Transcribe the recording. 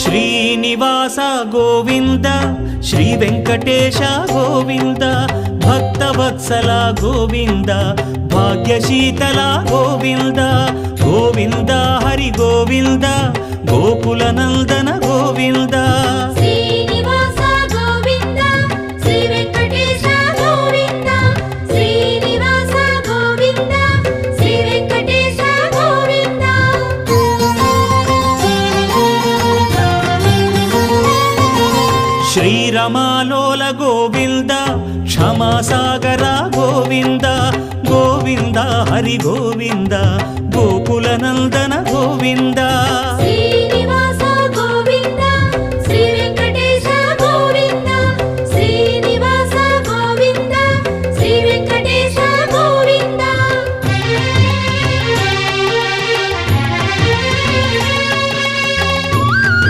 Srinivasa Govinda Shri Venkatesha Govinda Bhaktavatsala Govinda భాగ్యశీతల Govinda Govinda Hari Govinda Gokula Nandana Govinda శ్రీరమాలోల Govinda క్షమాసాగర Govinda Govinda Hari Govinda Gokula Nandana Govinda